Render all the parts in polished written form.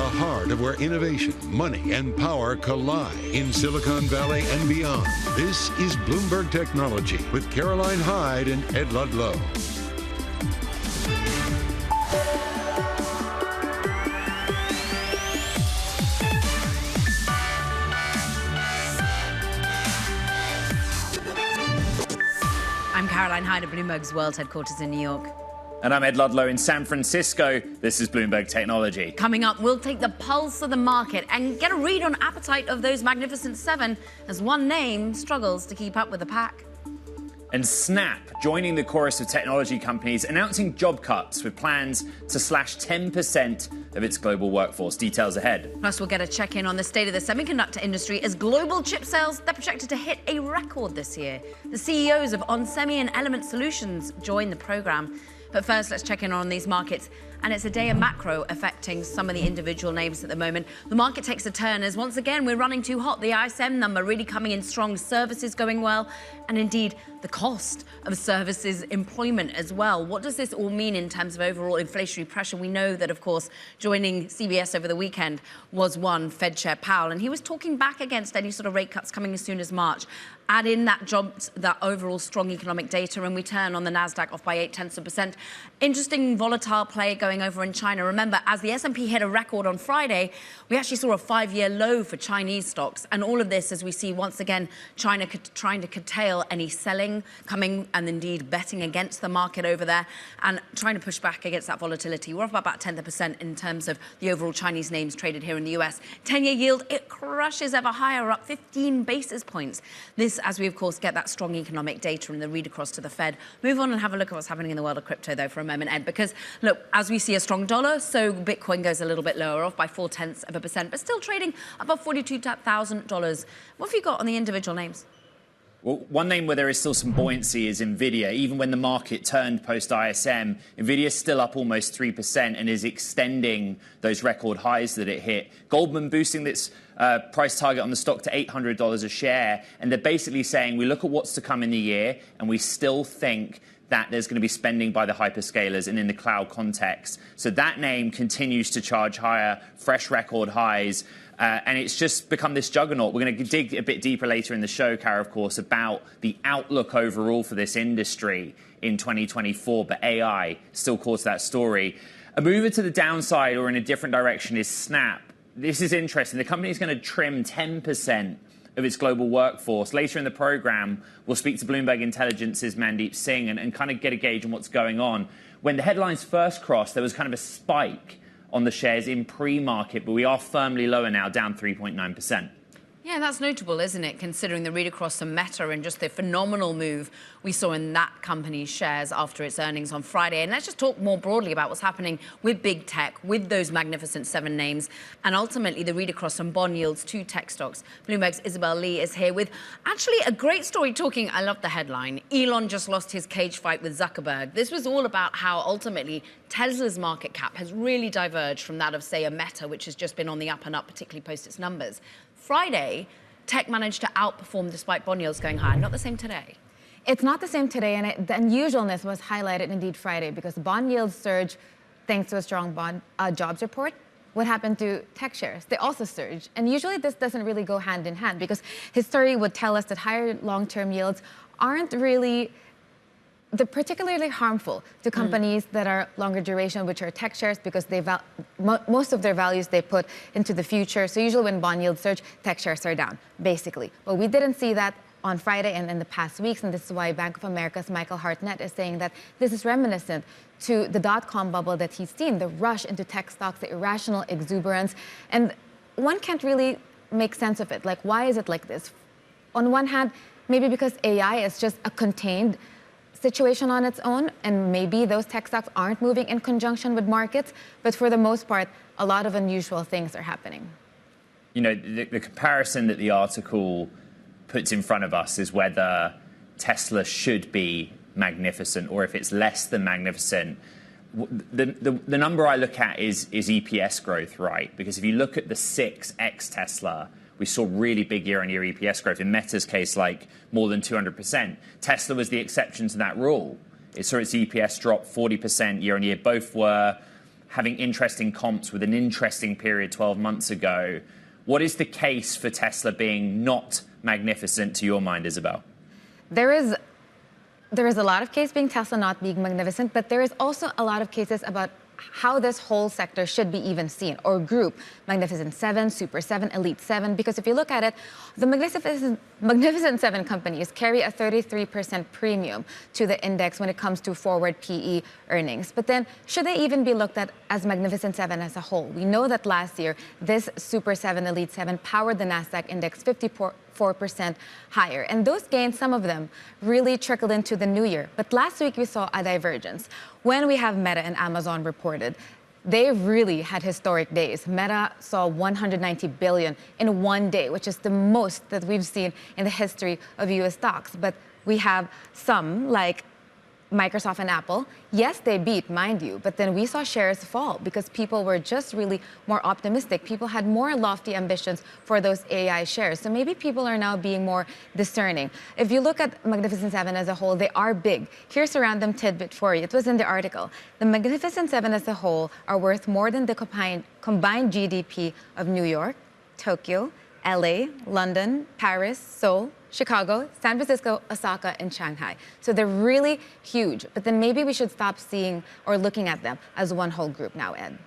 heart of where innovation, money, and power collide in Silicon Valley and beyond. This is Bloomberg Technology with Caroline Hyde and Ed Ludlow. I'm Caroline Hyde at Bloomberg's World Headquarters in New York. And I'm Ed Ludlow in San Francisco. This is Bloomberg Technology. Coming up, we'll take the pulse of the market and get a read on appetite of those magnificent seven as one name struggles to keep up with the pack. And Snap joining the chorus of technology companies announcing job cuts with plans to slash 10% of its global workforce. Details ahead. Plus, we'll get a check-in on the state of the semiconductor industry as global chip sales, they're projected to hit a record this year. The CEOs of onsemi and Element Solutions join the program. But first, let's check in on these markets. And it's a day of macro affecting some of the individual names at the moment. The market takes a turn as once again we're running too hot. The ISM number really coming in strong, services going well, and indeed the cost of services employment as well. What does this all mean in terms of overall inflationary pressure? We know that, of course, joining CBS over the weekend was one Fed Chair Powell, and he was talking back against any sort of rate cuts coming as soon as March. Add in that overall strong economic data, and we turn on the Nasdaq off by 0.8%. Interesting volatile play going over in China. Remember, as the S&P hit a record on Friday, we actually saw a 5-year low for Chinese stocks. And all of this as we see once again China trying to curtail any selling coming and indeed betting against the market over there and trying to push back against that volatility. We're up about 10% in terms of the overall Chinese names traded here in the US. 10-year yield, it crushes ever higher, up 15 basis points. This as we, of course, get that strong economic data and the read across to the Fed. Move on and have a look at what's happening in the world of crypto, though, for a moment, Ed, because, look, as we see a strong dollar, so Bitcoin goes a little bit lower, off by 0.4%, but still trading above $42,000. What have you got on the individual names? Well, one name where there is still some buoyancy is Nvidia. Even when the market turned post-ISM, Nvidia is still up almost 3% and is extending those record highs that it hit. Goldman boosting its price target on the stock to $800 a share. And they're basically saying we look at what's to come in the year and we still think that there's going to be spending by the hyperscalers and in the cloud context. So that name continues to charge higher, fresh record highs. And it's just become this juggernaut. We're going to dig a bit deeper later in the show, Cara, of course, about the outlook overall for this industry in 2024. But AI still calls that story. A mover to the downside or in a different direction is Snap. This is interesting. The company is going to trim 10% of its global workforce. Later in the program, we'll speak to Bloomberg Intelligence's Mandeep Singh and kind of get a gauge on what's going on. When the headlines first crossed, there was kind of a spike on the shares in pre-market, but we are firmly lower now, down 3.9%. Yeah, that's notable, isn't it, considering the read across to Meta and just the phenomenal move we saw in that company's shares after its earnings on Friday. And let's just talk more broadly about what's happening with big tech, with those magnificent seven names, and ultimately the read across from bond yields to tech stocks. Bloomberg's Isabel Lee is here with actually a great story talking. I love the headline. Elon just lost his cage fight with Zuckerberg. This was all about how ultimately Tesla's market cap has really diverged from that of, say, a Meta, which has just been on the up and up, particularly post its numbers. Friday, tech managed to outperform despite bond yields going high. Not the same today. It's not the same today, and the unusualness was highlighted indeed Friday because bond yields surged thanks to a strong jobs report. What happened to tech shares? They also surged. And usually this doesn't really go hand in hand because history would tell us that higher long-term yields aren't really they're particularly harmful to companies that are longer duration, which are tech shares, because they most of their values they put into the future. So usually when bond yields surge, tech shares are down, basically. But we didn't see that on Friday and in the past weeks, and this is why Bank of America's Michael Hartnett is saying that this is reminiscent to the dot-com bubble that he's seen, the rush into tech stocks, the irrational exuberance. And one can't really make sense of it. Like, why is it like this? On one hand, maybe because AI is just a contained situation on its own, and maybe those tech stocks aren't moving in conjunction with markets, but for the most part, a lot of unusual things are happening. You know, the comparison that the article puts in front of us is whether Tesla should be magnificent or if it's less than magnificent. The number I look at is EPS growth, right? Because if you look at the 6x Tesla, we saw really big year-on-year EPS growth. In Meta's case, like more than 200%. Tesla was the exception to that rule. It saw its EPS drop 40% year-on-year. Both were having interesting comps with an interesting period 12 months ago. What is the case for Tesla being not magnificent to your mind, Isabel? There is a lot of case being Tesla not being magnificent, but there is also a lot of cases about how this whole sector should be even seen or grouped. Magnificent 7, Super 7, Elite 7, because if you look at it, the Magnificent 7 companies carry a 33% premium to the index when it comes to forward PE earnings. But then, should they even be looked at as Magnificent 7 as a whole? We know that last year, this Super 7, Elite 7 powered the NASDAQ index 54% higher. And those gains, some of them, really trickled into the new year. But last week, we saw a divergence. When we have Meta and Amazon reported, they really had historic days. Meta saw 190 billion in one day, which is the most that we've seen in the history of US stocks. But we have some, like Microsoft and Apple, yes, they beat, mind you, but then we saw shares fall because people were just really more optimistic. People had more lofty ambitions for those AI shares. So maybe people are now being more discerning. If you look at Magnificent 7 as a whole, they are big. Here's a random tidbit for you. It was in the article. The Magnificent 7 as a whole are worth more than the combined GDP of New York, Tokyo, LA, London, Paris, Seoul, Chicago, San Francisco, Osaka, and Shanghai. So they're really huge. But then maybe we should stop seeing or looking at them as one whole group now, Ed.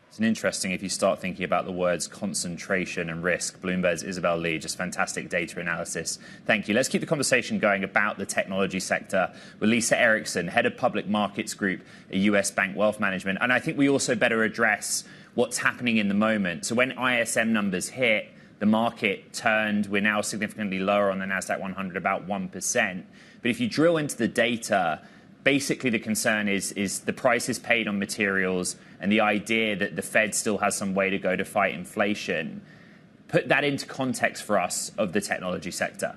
It's interesting if you start thinking about the words concentration and risk. Bloomberg's Isabel Lee, just fantastic data analysis. Thank you. Let's keep the conversation going about the technology sector with Lisa Erickson, head of public markets group at US Bank Wealth Management. And I think we also better address what's happening in the moment. So when ISM numbers hit, the market turned. We're now significantly lower on the NASDAQ 100, about 1%. But if you drill into the data, basically the concern is the prices paid on materials and the idea that the Fed still has some way to go to fight inflation. Put that into context for us of the technology sector.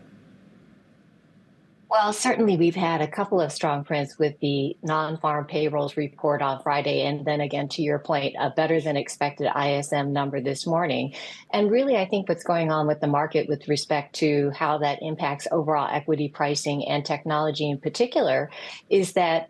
Well, certainly we've had a couple of strong prints with the non-farm payrolls report on Friday. And then again, to your point, a better than expected ISM number this morning. And really, I think what's going on with the market with respect to how that impacts overall equity pricing and technology in particular is that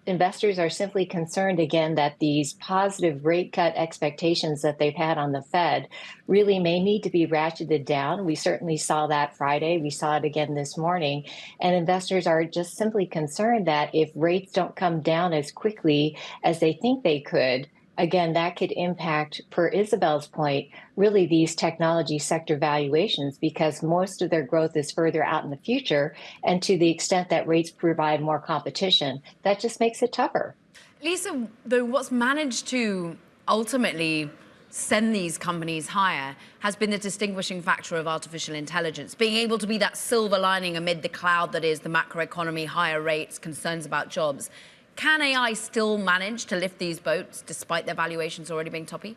investors are simply concerned again that these positive rate cut expectations that they've had on the Fed really may need to be ratcheted down. We certainly saw that Friday. We saw it again this morning. And investors are just simply concerned that if rates don't come down as quickly as they think they could, again, that could impact, per Isabel's point, really these technology sector valuations because most of their growth is further out in the future. And to the extent that rates provide more competition, that just makes it tougher. Lisa, though, what's managed to ultimately send these companies higher has been the distinguishing factor of artificial intelligence, being able to be that silver lining amid the cloud that is the macroeconomy, higher rates, concerns about jobs. Can AI still manage to lift these boats despite their valuations already being toppy?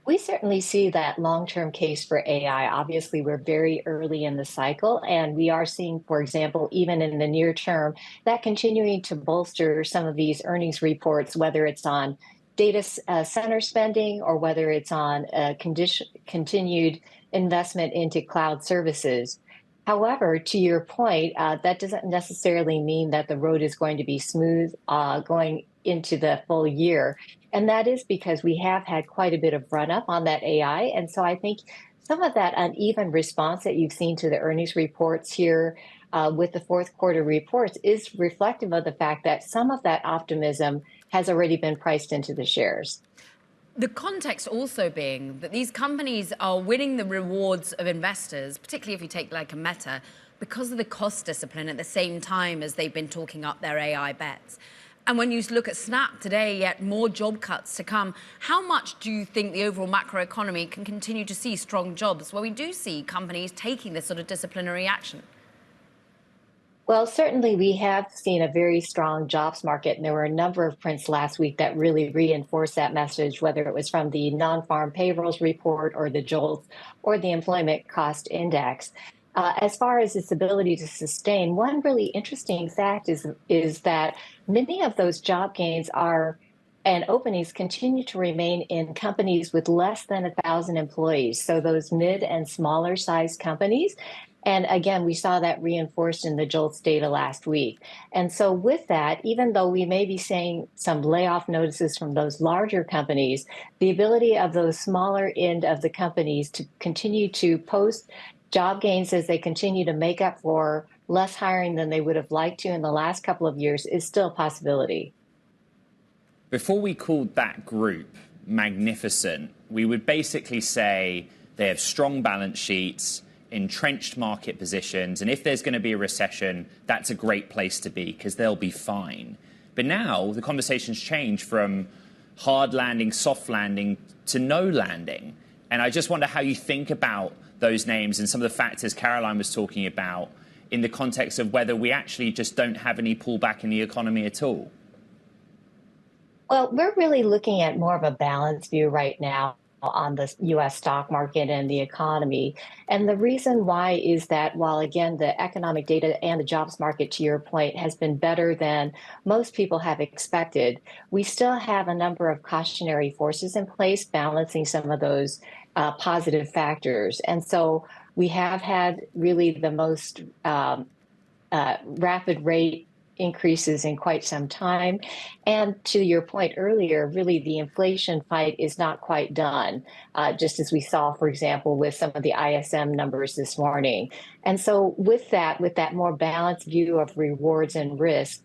We certainly see that long-term case for AI. Obviously, we're very early in the cycle, and we are seeing, for example, even in the near term, that continuing to bolster some of these earnings reports, whether it's on data center spending or whether it's on continued investment into cloud services. However, to your point, that doesn't necessarily mean that the road is going to be smooth going into the full year. And that is because we have had quite a bit of run up on that AI. And so I think some of that uneven response that you've seen to the earnings reports here with the fourth quarter reports is reflective of the fact that some of that optimism has already been priced into the shares. The context also being that these companies are winning the rewards of investors, particularly if you take like a Meta, because of the cost discipline at the same time as they've been talking up their AI bets. And when you look at Snap today, yet more job cuts to come, how much do you think the overall macroeconomy can continue to see strong jobs where we do see companies taking this sort of disciplinary action? Well, certainly we have seen a very strong jobs market, and there were a number of prints last week that really reinforced that message, whether it was from the non-farm payrolls report or the JOLTS or the employment cost index. As far as its ability to sustain, one really interesting fact is that many of those job gains and openings continue to remain in companies with less than 1,000 employees, so those mid and smaller sized companies. And again, we saw that reinforced in the JOLTS data last week. And so with that, even though we may be seeing some layoff notices from those larger companies, the ability of those smaller end of the companies to continue to post job gains as they continue to make up for less hiring than they would have liked to in the last couple of years is still a possibility. Before we called that group magnificent, we would basically say they have strong balance sheets, entrenched market positions, and if there's going to be a recession, that's a great place to be because they'll be fine. But now the conversation's changed from hard landing, soft landing to no landing. And I just wonder how you think about those names and some of the factors Caroline was talking about in the context of whether we actually just don't have any pullback in the economy at all. Well, we're really looking at more of a balanced view right now on the U.S. stock market and the economy. And the reason why is that while, again, the economic data and the jobs market, to your point, has been better than most people have expected, we still have a number of cautionary forces in place balancing some of those positive factors. And so we have had really the most rapid rate increases in quite some time. And to your point earlier, really the inflation fight is not quite done, just as we saw, for example, with some of the ISM numbers this morning. And so with that more balanced view of rewards and risk,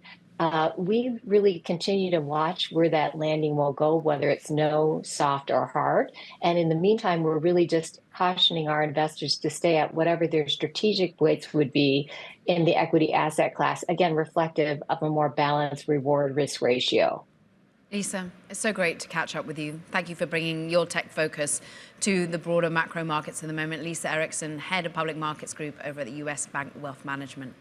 we really continue to watch where that landing will go, whether it's no, soft, or hard. And in the meantime, we're really just cautioning our investors to stay at whatever their strategic weights would be in the equity asset class, again, reflective of a more balanced reward risk ratio. Lisa, it's so great to catch up with you. Thank you for bringing your tech focus to the broader macro markets at the moment. Lisa Erickson, Head of Public Markets Group over at the US Bank Wealth Management.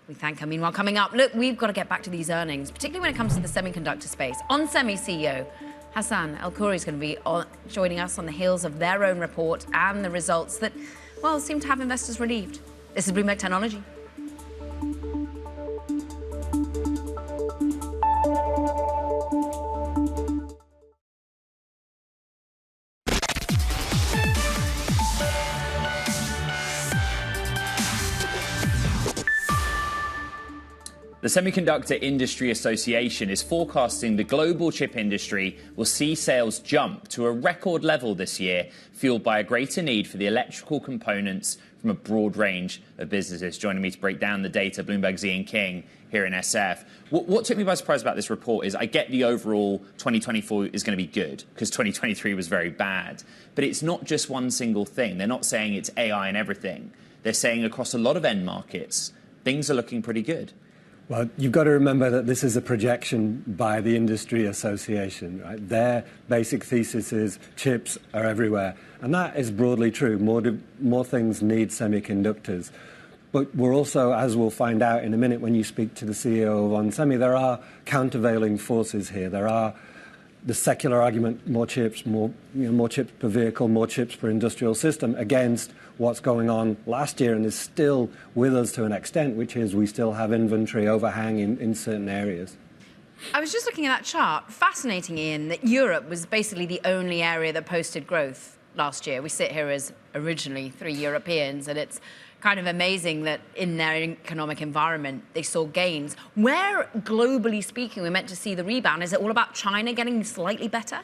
We thank her. Meanwhile, coming up, look, we've got to get back to these earnings, particularly when it comes to the semiconductor space. onsemi CEO Hassan El-Khoury is going to be joining us on the heels of their own report and the results that, well, seem to have investors relieved. This is Bloomberg Technology. The Semiconductor Industry Association is forecasting the global chip industry will see sales jump to a record level this year, fueled by a greater need for the electrical components from a broad range of businesses. Joining me to break down the data, Bloomberg's Ian King here in SF. What took me by surprise about this report is I get the overall 2024 is going to be good because 2023 was very bad. But it's not just one single thing. They're not saying it's AI and everything. They're saying across a lot of end markets, things are looking pretty good. Well, you've got to remember that this is a projection by the industry association, right? Their basic thesis is chips are everywhere. And that is broadly true. More things need semiconductors. But we're also, as we'll find out in a minute when you speak to the CEO of onsemi, there are countervailing forces here. There are the secular argument, more chips per vehicle, more chips per industrial system, against what's going on last year and is still with us to an extent, which is we still have inventory overhang in certain areas. I was just looking at that chart. Fascinating, Ian, that Europe was basically the only area that posted growth last year. We sit here as originally 3 Europeans, and it's kind of amazing that in their economic environment, they saw gains. Where, globally speaking, we're meant to see the rebound? Is it all about China getting slightly better?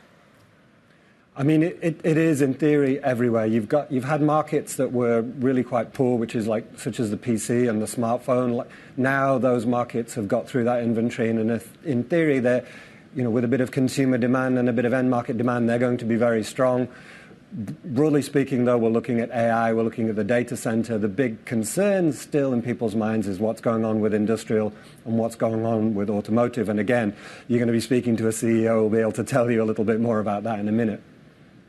I mean, it is in theory everywhere. You've had markets that were really quite poor, such as the PC and the smartphone. Now those markets have got through that inventory, and in theory, they're, with a bit of consumer demand and a bit of end market demand, they're going to be very strong. Broadly speaking, though, we're looking at AI, we're looking at the data center. The big concern still in people's minds is what's going on with industrial and what's going on with automotive. And again, you're going to be speaking to a CEO who will be able to tell you a little bit more about that in a minute.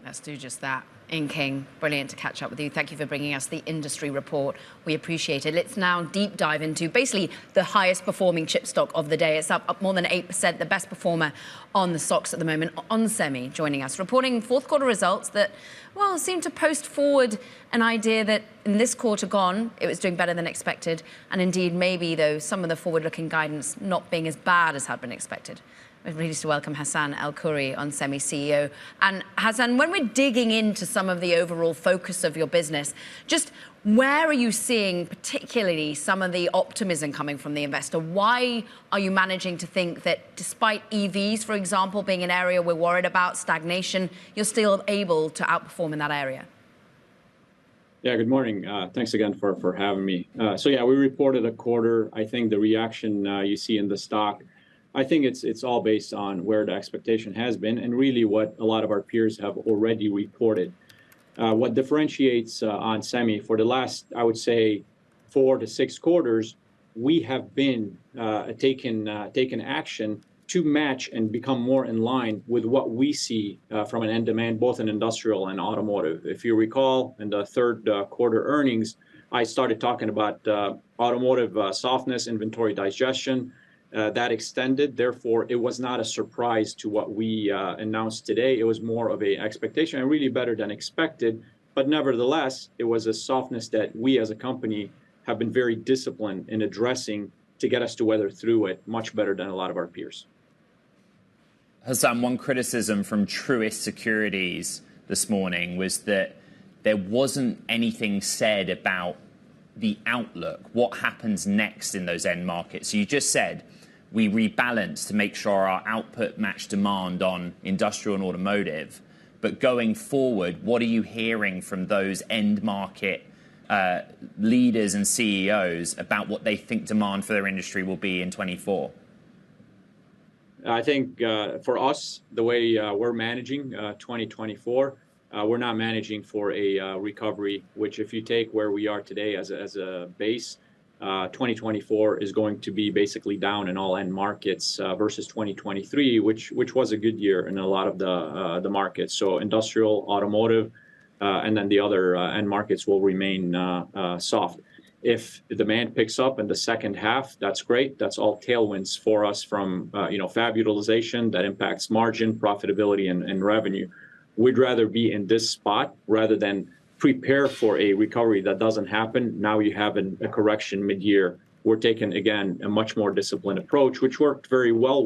Let's do just that. Ian King, brilliant to catch up with you. Thank you for bringing us the industry report. We appreciate it. Let's now deep dive into basically the highest performing chip stock of the day. It's up more than 8%, the best performer on the stocks at the moment. onsemi joining us, reporting fourth quarter results that, well, seem to post forward an idea that in this quarter gone, it was doing better than expected. And indeed, maybe, though, some of the forward-looking guidance not being as bad as had been expected. We're pleased to welcome Hassan El-Khoury, on Semi CEO. And Hassan, when we're digging into some of the overall focus of your business, just where are you seeing particularly some of the optimism coming from the investor? Why are you managing to think that despite EVs, for example, being an area we're worried about, stagnation, you're still able to outperform in that area? Yeah, good morning. Thanks again for having me. So yeah, we reported a quarter. I think the reaction you see in the stock, I think it's all based on where the expectation has been and really what a lot of our peers have already reported. What differentiates on Semi for the last, I would say, 4 to 6 quarters, we have been taking action to match and become more in line with what we see from an end demand, both in industrial and automotive. If you recall, in the third quarter earnings, I started talking about automotive softness, inventory digestion. That extended. Therefore, it was not a surprise to what we announced today. It was more of an expectation and really better than expected. But nevertheless, it was a softness that we as a company have been very disciplined in addressing to get us to weather through it much better than a lot of our peers. Hassan, one criticism from Truist Securities this morning was that there wasn't anything said about the outlook, what happens next in those end markets. So you just said we rebalance to make sure our output match demand on industrial and automotive. But going forward, what are you hearing from those end market leaders and CEOs about what they think demand for their industry will be in 24? I think for us, the way we're managing 2024, we're not managing for a recovery, which if you take where we are today as a base, 2024 is going to be basically down in all end markets versus 2023, which was a good year in a lot of the markets. So industrial, automotive, and then the other end markets will remain soft. If the demand picks up in the second half, that's great. That's all tailwinds for us from fab utilization that impacts margin, profitability, and revenue. We'd rather be in this spot rather than prepare for a recovery that doesn't happen. Now you have a correction mid-year. We're taking, again, a much more disciplined approach, which worked very well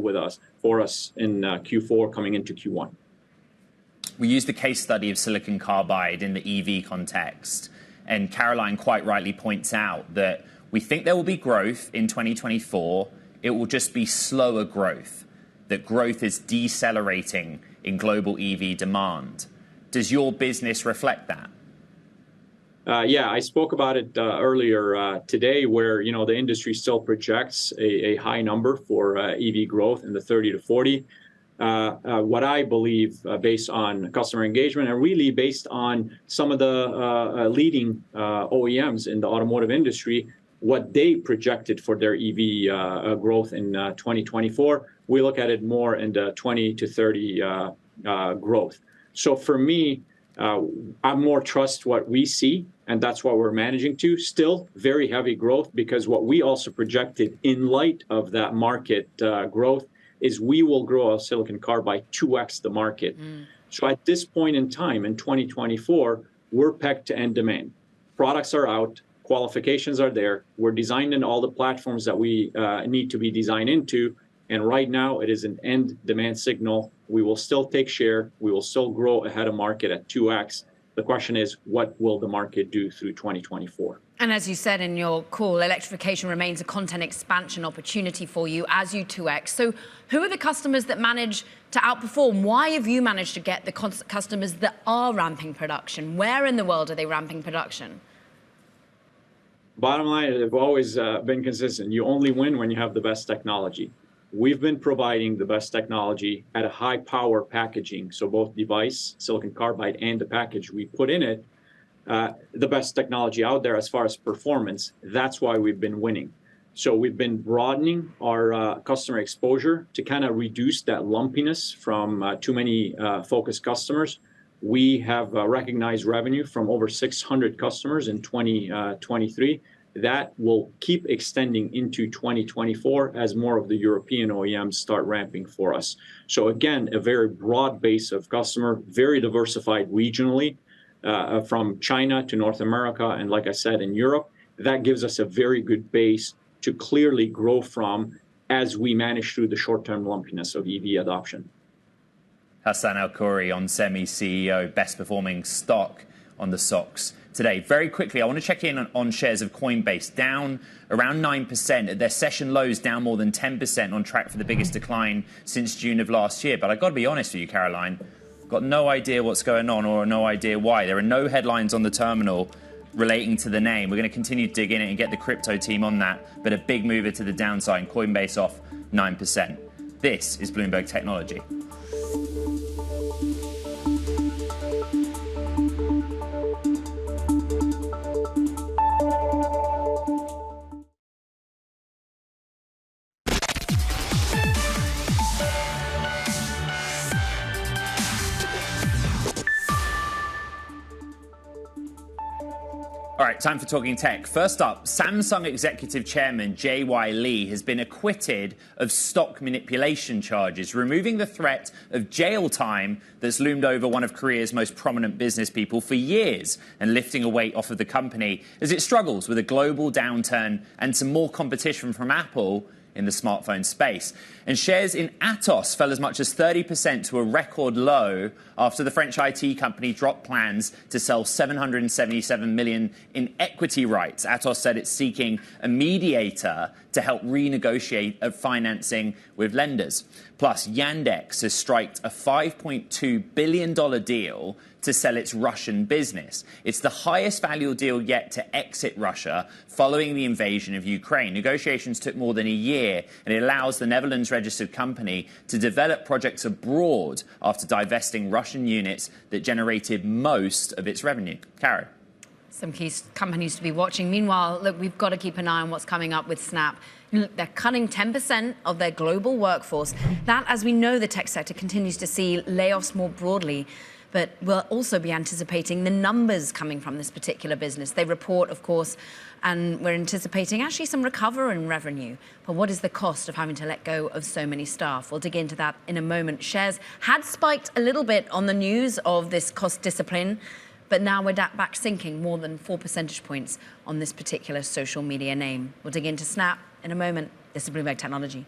for us in Q4 coming into Q1. We used the case study of silicon carbide in the EV context. And Caroline quite rightly points out that we think there will be growth in 2024. It will just be slower growth, that growth is decelerating in global EV demand. Does your business reflect that? Yeah, I spoke about it earlier today, where the industry still projects a high number for EV growth in the 30 to 40. What I believe, based on customer engagement and really based on some of the leading OEMs in the automotive industry, what they projected for their EV growth in 2024, we look at it more in the 20 to 30 growth. So for me, I more trust what we see, and that's what we're managing to. Still very heavy growth, because what we also projected in light of that market growth is we will grow our silicon carbide 2x the market. So at this point in time, in 2024, we're pegged to end demand. Products are out, qualifications are there. We're designed in all the platforms that we need to be designed into. And right now, it is an end demand signal. We will still take share. We will still grow ahead of market at 2x. The question is, what will the market do through 2024? And as you said in your call, electrification remains a content expansion opportunity for you as you 2x. So who are the customers that manage to outperform? Why have you managed to get the customers that are ramping production? Where in the world are they ramping production? Bottom line, they've always been consistent. You only win when you have the best technology. We've been providing the best technology at a high power packaging. So both device, silicon carbide, and the package we put in it, the best technology out there as far as performance. That's why we've been winning. So we've been broadening our customer exposure to kind of reduce that lumpiness from too many focused customers. We have recognized revenue from over 600 customers in 2023. That will keep extending into 2024 as more of the European OEMs start ramping for us. So again, a very broad base of customer, very diversified regionally, from China to North America, and like I said, in Europe. That gives us a very good base to clearly grow from as we manage through the short-term lumpiness of EV adoption. Hassan Al-Khoury, on Semi CEO, best performing stock on the SOX today. Very quickly, I want to check in on shares of Coinbase, down around 9%. At their session lows, down more than 10%, on track for the biggest decline since June of last year. But I've got to be honest with you, Caroline, got no idea what's going on or no idea why. There are no headlines on the terminal relating to the name. We're going to continue to dig in it and get the crypto team on that, but a big mover to the downside, Coinbase off 9%. This is Bloomberg Technology. All right, time for Talking Tech. First up, Samsung Executive Chairman J.Y. Lee has been acquitted of stock manipulation charges, removing the threat of jail time that's loomed over one of Korea's most prominent business people for years and lifting a weight off of the company as it struggles with a global downturn and some more competition from Apple in the smartphone space. And shares in Atos fell as much as 30% to a record low after the French IT company dropped plans to sell $777 million in equity rights. Atos said it's seeking a mediator to help renegotiate a financing with lenders. Plus, Yandex has striked a $5.2 billion deal to sell its Russian business. It's the highest value deal yet to exit Russia following the invasion of Ukraine. Negotiations took more than a year, and it allows the Netherlands-registered company to develop projects abroad after divesting Russian units that generated most of its revenue. Karen. Some key companies to be watching. Meanwhile, look, we've got to keep an eye on what's coming up with Snap. They're cutting 10% of their global workforce. That, as we know, the tech sector continues to see layoffs more broadly. But we'll also be anticipating the numbers coming from this particular business. They report, of course, and we're anticipating actually some recovery in revenue. But what is the cost of having to let go of so many staff? We'll dig into that in a moment. Shares had spiked a little bit on the news of this cost discipline, but now we're back sinking more than 4 percentage points on this particular social media name. We'll dig into Snap in a moment. This is Bloomberg Technology.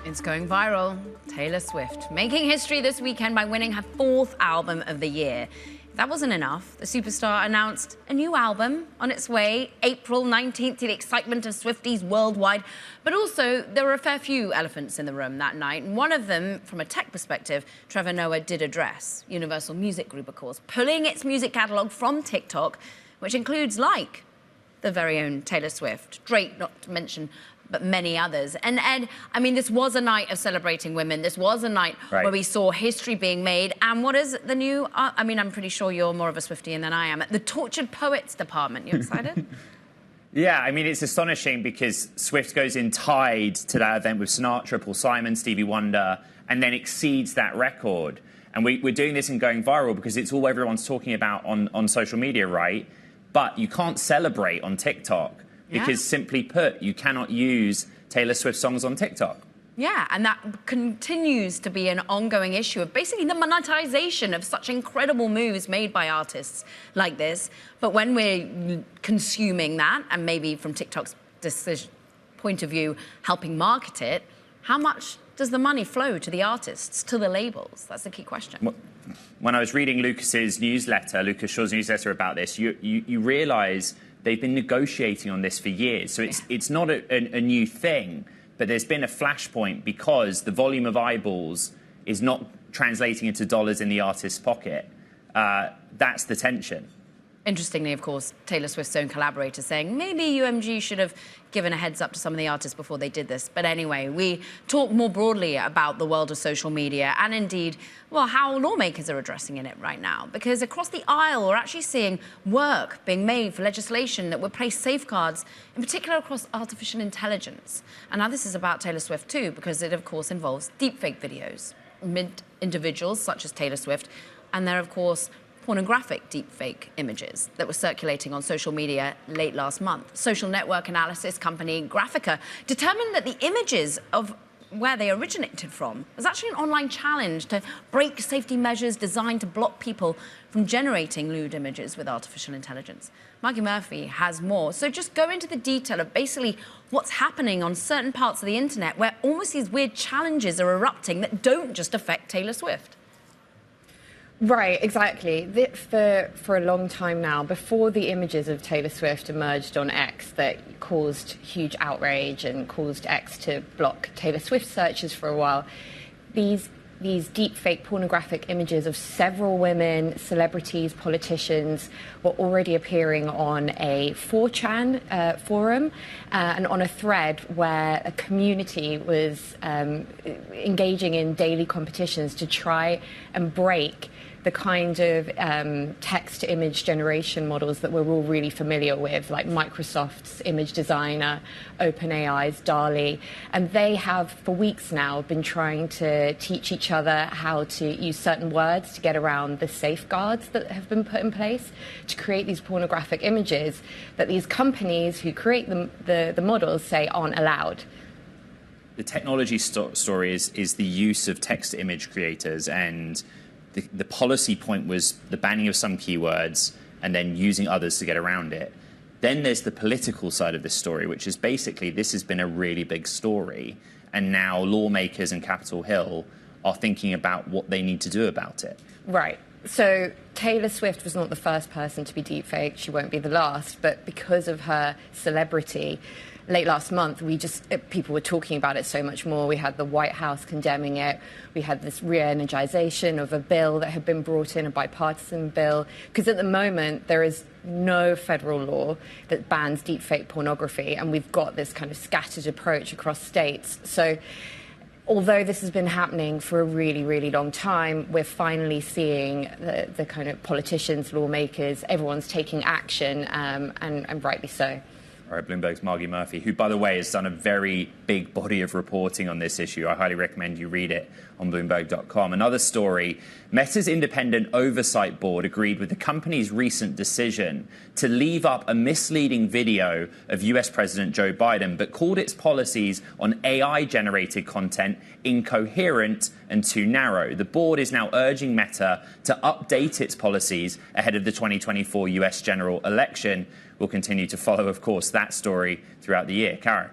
It's going viral. Taylor Swift making history this weekend by winning her 4th album of the year. If that wasn't enough, the superstar announced a new album on its way April 19th to the excitement of Swifties worldwide. But also, there were a fair few elephants in the room that night. And one of them, from a tech perspective, Trevor Noah did address. Universal Music Group, of course, pulling its music catalog from TikTok, which includes, like, the very own Taylor Swift, Drake, not to mention, but many others. And Ed, I mean, this was a night of celebrating women. This was a night where we saw history being made. And what is the new, I mean, I'm pretty sure you're more of a Swiftian than I am. The Tortured Poets Department. You excited? Yeah, I mean, it's astonishing because Swift goes in tied to that event with Sinatra, Paul Simon, Stevie Wonder, and then exceeds that record. And we're doing this and going viral because it's all everyone's talking about on social media, right? But you can't celebrate on TikTok. Because simply put, you cannot use Taylor Swift songs on TikTok. Yeah, and that continues to be an ongoing issue of basically the monetization of such incredible moves made by artists like this. But when we're consuming that, and maybe from TikTok's point of view, helping market it, how much does the money flow to the artists, to the labels? That's the key question. When I was reading Lucas's newsletter, Lucas Shaw's newsletter about this, you realise they've been negotiating on this for years. So it's not a new thing, but there's been a flashpoint because the volume of eyeballs is not translating into dollars in the artist's pocket. That's the tension. Interestingly, of course, Taylor Swift's own collaborator saying maybe UMG should have given a heads up to some of the artists before they did this. But anyway, we talk more broadly about the world of social media and indeed, well, how lawmakers are addressing in it right now. Because across the aisle, we're actually seeing work being made for legislation that would place safeguards, in particular across artificial intelligence. And now this is about Taylor Swift too, because it, of course, involves deepfake videos, individuals such as Taylor Swift, and they're, of course, pornographic deepfake images that were circulating on social media late last month. Social network analysis company Graphica determined that the images of where they originated from was actually an online challenge to break safety measures designed to block people from generating lewd images with artificial intelligence. Maggie Murphy has more. So just go into the detail of basically what's happening on certain parts of the internet where almost these weird challenges are erupting that don't just affect Taylor Swift. Right, exactly. For a long time now, before the images of Taylor Swift emerged on X that caused huge outrage and caused X to block Taylor Swift searches for a while, these deepfake pornographic images of several women, celebrities, politicians were already appearing on a 4chan forum and on a thread where a community was engaging in daily competitions to try and break the kind of text-to-image generation models that we're all really familiar with, like Microsoft's image designer, OpenAI's DALL-E. And they have, for weeks now, been trying to teach each other how to use certain words to get around the safeguards that have been put in place to create these pornographic images that these companies who create the models say aren't allowed. The technology story is the use of text-to-image creators, and the policy point was the banning of some keywords and then using others to get around it. Then there's the political side of this story, which is basically this has been a really big story, and now lawmakers in Capitol Hill are thinking about what they need to do about it. Right. So Taylor Swift was not the first person to be deepfaked. She won't be the last. But because of her celebrity, late last month, people were talking about it so much more. We had the White House condemning it. We had this re-energization of a bill that had been brought in, a bipartisan bill. Because at the moment, there is no federal law that bans deepfake pornography. And we've got this kind of scattered approach across states. So although this has been happening for a really, really long time, we're finally seeing the kind of politicians, lawmakers, everyone's taking action, and rightly so. All right, Bloomberg's Maggie Murphy, who, by the way, has done a very big body of reporting on this issue. I highly recommend you read it on Bloomberg.com. Another story, Meta's independent oversight board agreed with the company's recent decision to leave up a misleading video of US President Joe Biden, but called its policies on AI-generated content incoherent and too narrow. The board is now urging Meta to update its policies ahead of the 2024 US general election. We'll continue to follow, of course, that story throughout the year. Karen.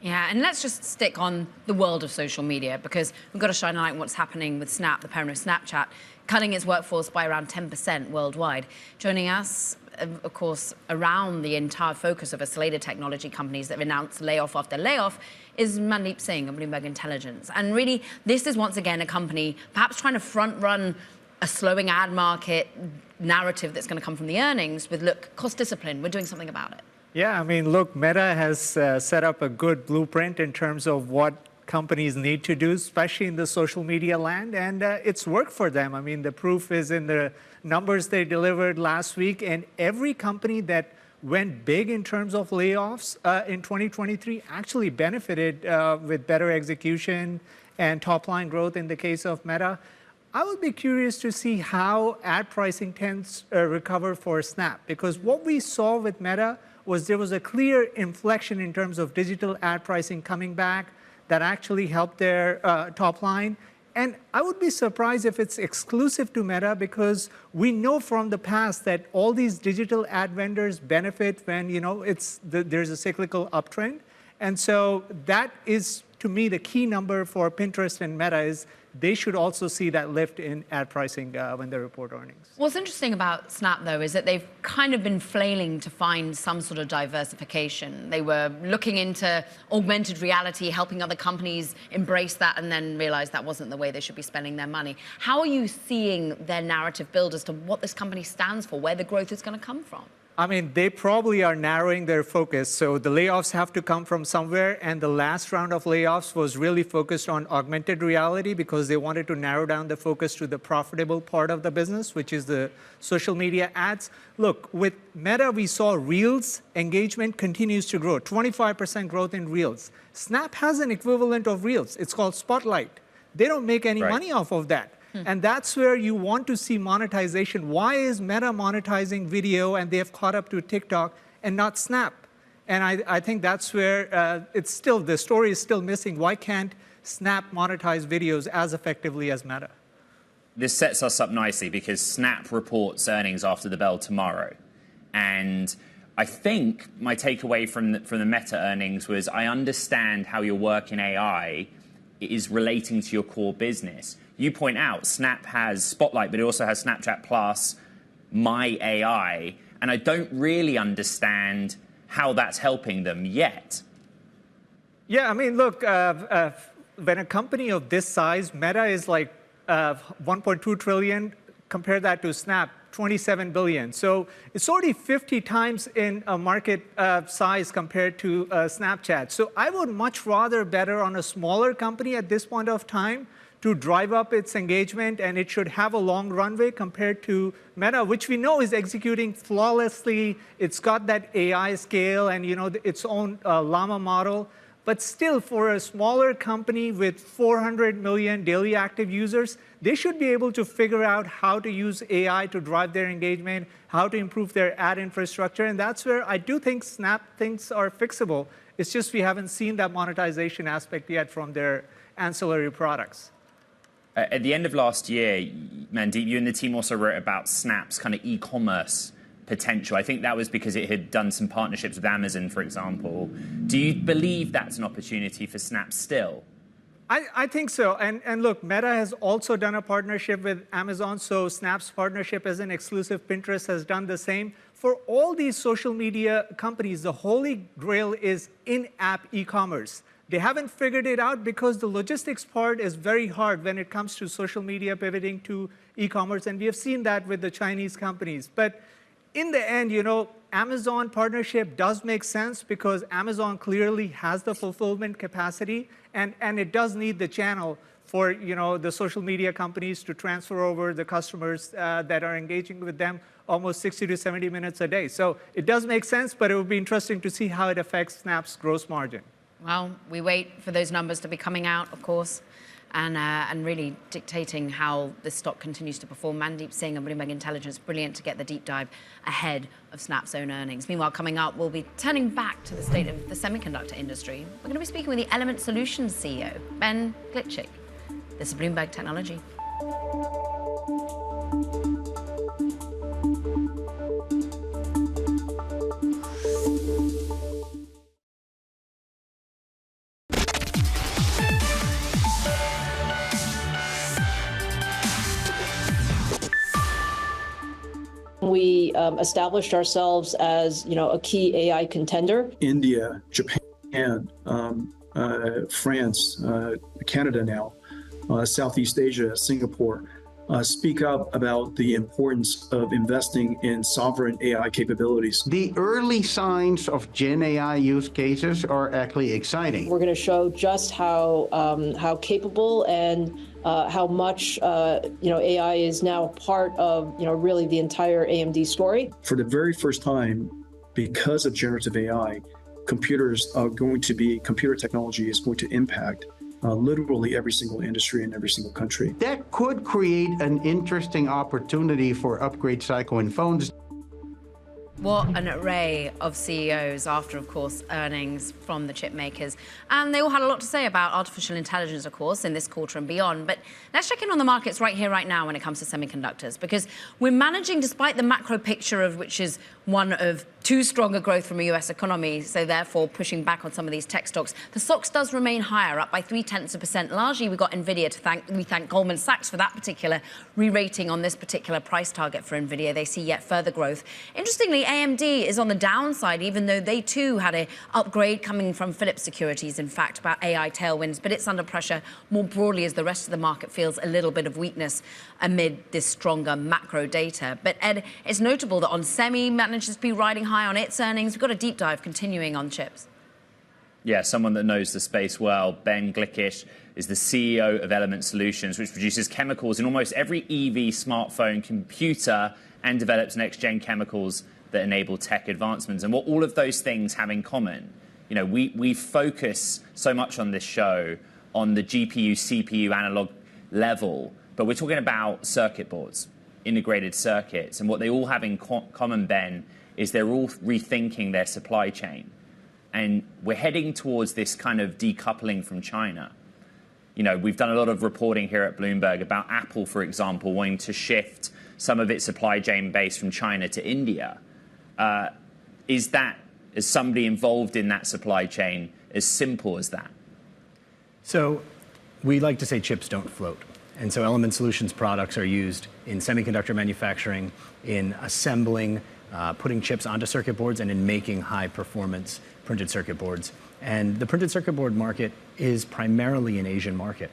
Yeah, and let's just stick on the world of social media, because we've got to shine a light on what's happening with Snap, the parent of Snapchat, cutting its workforce by around 10% worldwide. Joining us, of course, around the entire focus of a slate of technology companies that have announced layoff after layoff is Mandeep Singh of Bloomberg Intelligence. And really, this is once again a company perhaps trying to front-run a slowing ad market narrative that's going to come from the earnings with, look, cost discipline, we're doing something about it. Yeah, I mean, look, Meta has set up a good blueprint in terms of what companies need to do, especially in the social media land, and it's worked for them. I mean, the proof is in the numbers they delivered last week, and every company that went big in terms of layoffs in 2023 actually benefited with better execution and top-line growth in the case of Meta. I would be curious to see how ad pricing tends to recover for Snap, because what we saw with Meta was there was a clear inflection in terms of digital ad pricing coming back that actually helped their top line. And I would be surprised if it's exclusive to Meta, because we know from the past that all these digital ad vendors benefit when, there's a cyclical uptrend. And so that is to me, the key number for Pinterest and Meta is they should also see that lift in ad pricing when they report earnings. What's interesting about Snap, though, is that they've kind of been flailing to find some sort of diversification. They were looking into augmented reality, helping other companies embrace that, and then realized that wasn't the way they should be spending their money. How are you seeing their narrative build as to what this company stands for, where the growth is going to come from? I mean, they probably are narrowing their focus. So the layoffs have to come from somewhere. And the last round of layoffs was really focused on augmented reality because they wanted to narrow down the focus to the profitable part of the business, which is the social media ads. Look, with Meta, we saw Reels engagement continues to grow, 25% growth in Reels. Snap has an equivalent of Reels. It's called Spotlight. They don't make any money off of that. And that's where you want to see monetization. Why is Meta monetizing video and they have caught up to TikTok and not Snap? And I think that's where it's still, the story is still missing. Why can't Snap monetize videos as effectively as Meta? This sets us up nicely because Snap reports earnings after the bell tomorrow. And I think my takeaway from the Meta earnings was I understand how your work in AI is relating to your core business. You point out Snap has Spotlight, but it also has Snapchat Plus, My AI, and I don't really understand how that's helping them yet. Yeah, I mean, look, when a company of this size, Meta is like 1.2 trillion, compare that to Snap, 27 billion. So it's already 50 times in a market size compared to Snapchat. So I would much rather bet on a smaller company at this point of time to drive up its engagement, and it should have a long runway compared to Meta, which we know is executing flawlessly. It's got that AI scale and its own Llama model. But still, for a smaller company with 400 million daily active users, they should be able to figure out how to use AI to drive their engagement, how to improve their ad infrastructure. And that's where I do think Snap things are fixable. It's just we haven't seen that monetization aspect yet from their ancillary products. At the end of last year, Mandeep, you and the team also wrote about Snap's kind of e-commerce potential. I think that was because it had done some partnerships with Amazon, for example. Do you believe that's an opportunity for Snap still? I think so. And look, Meta has also done a partnership with Amazon, so Snap's partnership as an exclusive Pinterest has done the same. For all these social media companies, the holy grail is in-app e-commerce. They haven't figured it out because the logistics part is very hard when it comes to social media pivoting to e-commerce, and we have seen that with the Chinese companies. But in the end, Amazon partnership does make sense because Amazon clearly has the fulfillment capacity, and it does need the channel for the social media companies to transfer over the customers that are engaging with them almost 60 to 70 minutes a day. So it does make sense, but it would be interesting to see how it affects Snap's gross margin. Well, we wait for those numbers to be coming out, of course, and really dictating how this stock continues to perform. Mandeep Singh and Bloomberg Intelligence, brilliant to get the deep dive ahead of Snap's own earnings. Meanwhile, coming up, we'll be turning back to the state of the semiconductor industry. We're going to be speaking with the Element Solutions CEO, Ben Glitchik. This is Bloomberg Technology. We established ourselves as, a key AI contender. India, Japan, France, Canada now, Southeast Asia, Singapore, speak up about the importance of investing in sovereign AI capabilities. The early signs of Gen AI use cases are actually exciting. We're going to show just how capable and how much AI is now part of really the entire AMD story. For the very first time, because of generative AI, computer technology is going to impact literally every single industry in every single country. That could create an interesting opportunity for upgrade cycle in phones. What an array of CEOs after, of course, earnings from the chip makers. And they all had a lot to say about artificial intelligence, of course, in this quarter and beyond. But let's check in on the markets right here, right now, when it comes to semiconductors, because we're managing, despite the macro picture of which is one of too strong a growth from a US economy, so therefore pushing back on some of these tech stocks. The stocks does remain higher, up by 0.3%. Largely, we got Nvidia to thank. We thank Goldman Sachs for that particular re-rating on this particular price target for Nvidia. They see yet further growth. Interestingly, AMD is on the downside, even though they too had an upgrade coming from Philips Securities, in fact, about AI tailwinds, but it's under pressure more broadly as the rest of the market feels a little bit of weakness amid this stronger macro data. But Ed, it's notable that on Semi manages to be riding high on its earnings. We've got a deep dive continuing on chips. Yeah, someone that knows the space well. Ben Glickish is the CEO of Element Solutions, which produces chemicals in almost every EV, smartphone, computer, and develops next-gen chemicals that enable tech advancements. And what all of those things have in common, we focus so much on this show on the GPU, CPU, analog level, but we're talking about circuit boards, integrated circuits, and what they all have in common, Ben, is they're all rethinking their supply chain. And we're heading towards this kind of decoupling from China. We've done a lot of reporting here at Bloomberg about Apple, for example, wanting to shift some of its supply chain base from China to India. Is that, as somebody involved in that supply chain, as simple as that? So we like to say chips don't float. And so Element Solutions products are used in semiconductor manufacturing, in assembling, putting chips onto circuit boards, and in making high-performance printed circuit boards. And the printed circuit board market is primarily an Asian market.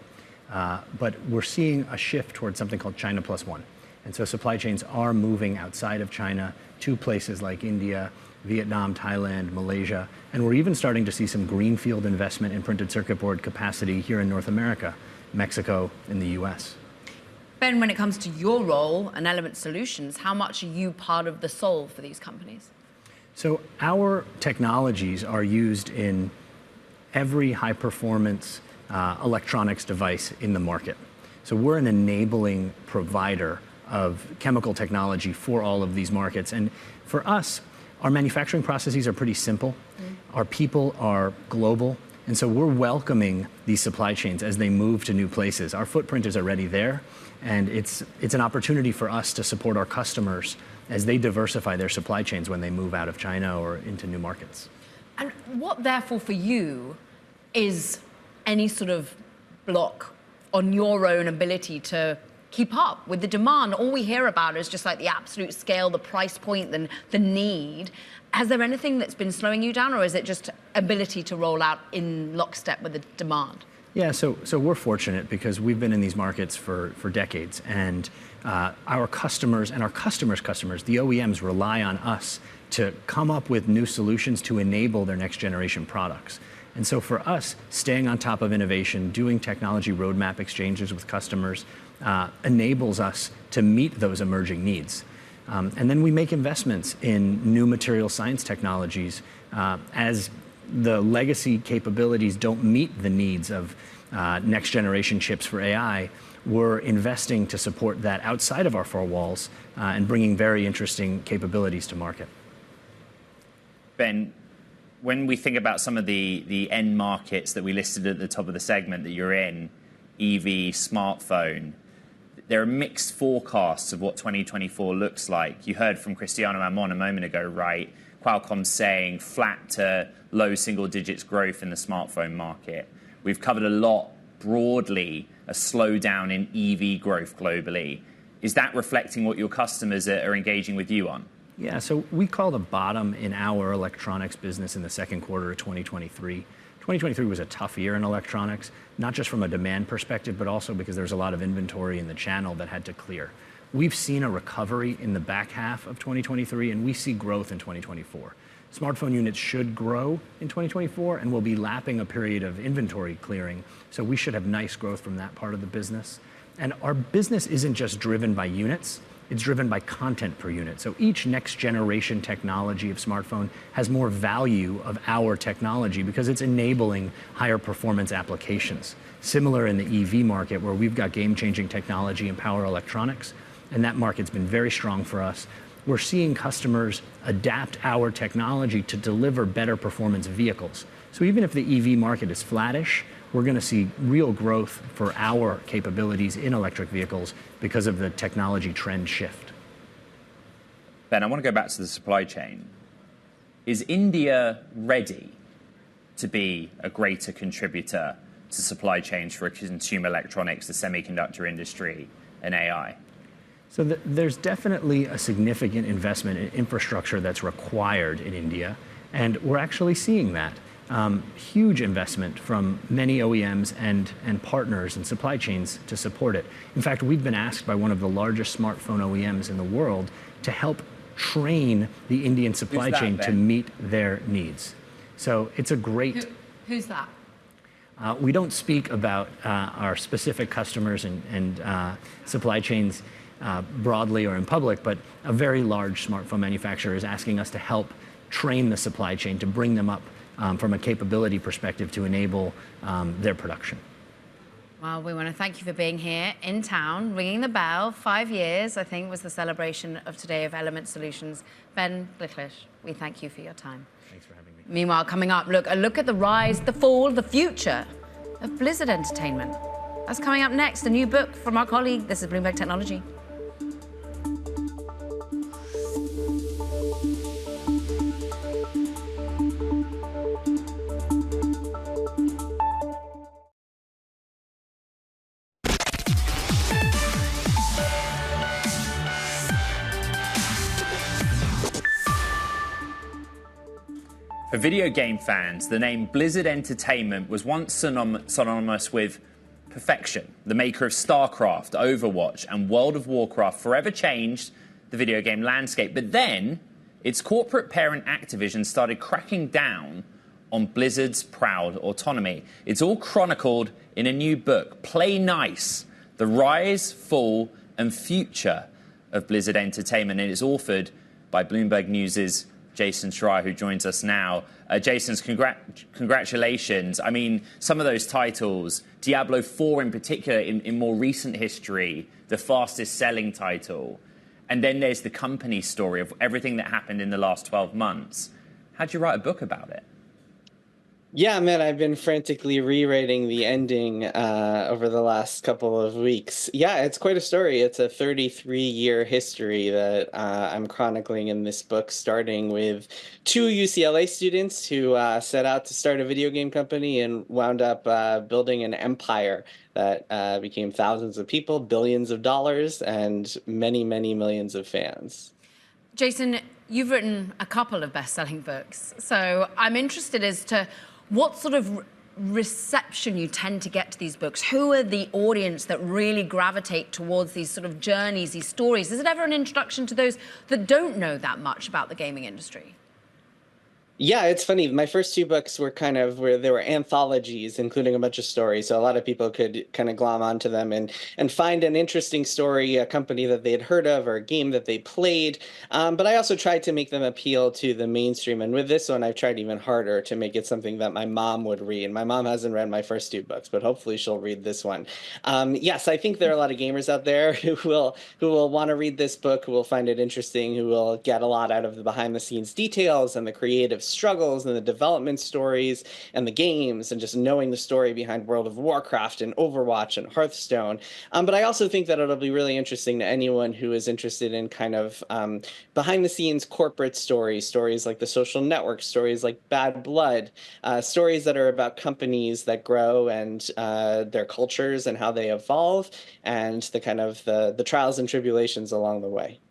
But we're seeing a shift towards something called China Plus One. And so supply chains are moving outside of China to places like India, Vietnam, Thailand, Malaysia. And we're even starting to see some greenfield investment in printed circuit board capacity here in North America, Mexico, and the US. Ben, when it comes to your role and Element Solutions, how much are you part of the solve for these companies? So our technologies are used in every high-performance electronics device in the market. So we're an enabling provider of chemical technology for all of these markets. And for us, our manufacturing processes are pretty simple. Our people are global. And so we're welcoming these supply chains as they move to new places. Our footprint is already there, and it's an opportunity for us to support our customers as they diversify their supply chains when they move out of China or into new markets. And what, therefore, for you is any sort of block on your own ability to keep up with the demand? All we hear about is just like the absolute scale, the price point, the need. Has there anything that's been slowing you down, or is it just ability to roll out in lockstep with the demand? Yeah, so we're fortunate because we've been in these markets for decades, and our customers and our customers' customers, the OEMs, rely on us to come up with new solutions to enable their next generation products. And so for us, staying on top of innovation, doing technology roadmap exchanges with customers enables us to meet those emerging needs. And then we make investments in new material science technologies as the legacy capabilities don't meet the needs of next generation chips for AI. We're investing to support that outside of our four walls and bringing very interesting capabilities to market. Ben, when we think about some of the end markets that we listed at the top of the segment that you're in, EV, smartphone, there are mixed forecasts of what 2024 looks like. You heard from Cristiano Amon a moment ago, right? Qualcomm's saying flat to low single digits growth in the smartphone market. We've covered a lot broadly, a slowdown in EV growth globally. Is that reflecting what your customers are engaging with you on? Yeah, so we called a bottom in our electronics business in the second quarter of 2023. 2023 was a tough year in electronics, not just from a demand perspective, but also because there's a lot of inventory in the channel that had to clear. We've seen a recovery in the back half of 2023, and we see growth in 2024. Smartphone units should grow in 2024, and we'll be lapping a period of inventory clearing, so we should have nice growth from that part of the business. And our business isn't just driven by units, it's driven by content per unit. So each next generation technology of smartphone has more value of our technology because it's enabling higher performance applications. Similar in the EV market, where we've got game-changing technology in power electronics, and that market's been very strong for us. We're seeing customers adapt our technology to deliver better performance vehicles. So even if the EV market is flattish, we're going to see real growth for our capabilities in electric vehicles because of the technology trend shift. Ben, I want to go back to the supply chain. is India ready to be a greater contributor to supply chains for consumer electronics, the semiconductor industry, and AI? So there's definitely a significant investment in infrastructure that's required in India, and we're actually seeing that. Huge investment from many OEMs and partners and supply chains to support it. In fact, we've been asked by one of the largest smartphone OEMs in the world to help train the Indian supply chain to meet their needs. So it's a great... Who's that? We don't speak about our specific customers and supply chains broadly or in public, but a very large smartphone manufacturer is asking us to help train the supply chain to bring them up from a capability perspective to enable their production. Well, we want to thank you for being here in town, ringing the bell. 5 years, I think, was the celebration of today of Element Solutions. Ben Glicklish, we thank you for your time. Thanks for having me. Meanwhile, coming up, a look at the rise, the fall, the future of Blizzard Entertainment. That's coming up next, a new book from our colleague. This is Bloomberg Technology. For video game fans, the name Blizzard Entertainment was once synonymous with perfection. The maker of StarCraft, Overwatch, and World of Warcraft forever changed the video game landscape. But then, its corporate parent Activision started cracking down on Blizzard's proud autonomy. It's all chronicled in a new book, Play Nice: The Rise, Fall, and Future of Blizzard Entertainment. And it's authored by Bloomberg News' Jason Schreier, who joins us now. Jason's congratulations. I mean, some of those titles, Diablo 4 in particular, in more recent history, the fastest selling title. And then there's the company story of everything that happened in the last 12 months. How'd you write a book about it? Yeah, man, I've been frantically rewriting the ending over the last couple of weeks. Yeah, it's quite a story. It's a 33-year history that I'm chronicling in this book, starting with 2 UCLA students who set out to start a video game company and wound up building an empire that became thousands of people, billions of dollars, and many, many millions of fans. Jason, you've written a couple of best-selling books, so I'm interested as to what sort of reception you tend to get to these books. Who are the audience that really gravitate towards these sort of journeys, these stories? Is it ever an introduction to those that don't know that much about the gaming industry? Yeah, it's funny. My first 2 books were they were anthologies, including a bunch of stories. So a lot of people could kind of glom onto them and find an interesting story, a company that they had heard of or a game that they played. But I also tried to make them appeal to the mainstream. And with this one, I've tried even harder to make it something that my mom would read. My mom hasn't read my first 2 books, but hopefully she'll read this one. Yes, I think there are a lot of gamers out there who will want to read this book, who will find it interesting, who will get a lot out of the behind-the-scenes details and the creative struggles and the development stories and the games and just knowing the story behind World of Warcraft and Overwatch and Hearthstone. But I also think that it'll be really interesting to anyone who is interested in kind of behind the scenes corporate stories like The Social Network, stories like Bad Blood, stories that are about companies that grow and their cultures and how they evolve and the kind of the trials and tribulations along the way.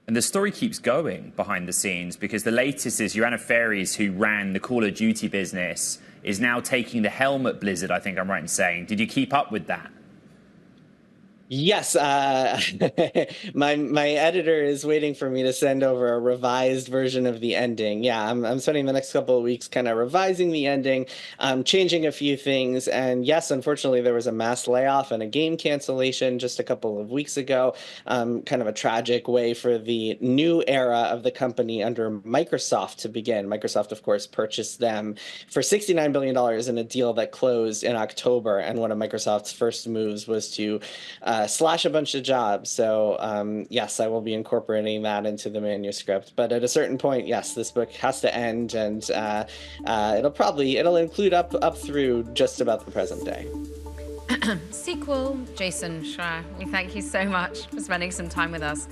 And the story keeps going behind the scenes because the latest is Joanna Faries, who ran the Call of Duty business, is now taking the helm at Blizzard, I think I'm right in saying. Did you keep up with that? Yes, my editor is waiting for me to send over a revised version of the ending. Yeah, I'm spending the next couple of weeks kind of revising the ending, changing a few things. And yes, unfortunately, there was a mass layoff and a game cancellation just a couple of weeks ago. Kind of a tragic way for the new era of the company under Microsoft to begin. Microsoft, of course, purchased them for $69 billion in a deal that closed in October. And one of Microsoft's first moves was to slash a bunch of jobs. So yes, I will be incorporating that into the manuscript. But at a certain point, yes, this book has to end, and it'll include up through just about the present day. Sequel, Jason Schreier, we thank you so much for spending some time with us,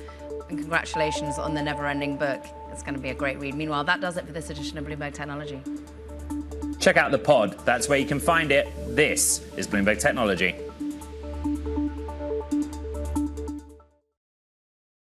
and congratulations on the never-ending book. it's going to be a great read. Meanwhile, that does it for this edition of Bloomberg Technology. Check out the pod. That's where you can find it. This is Bloomberg Technology.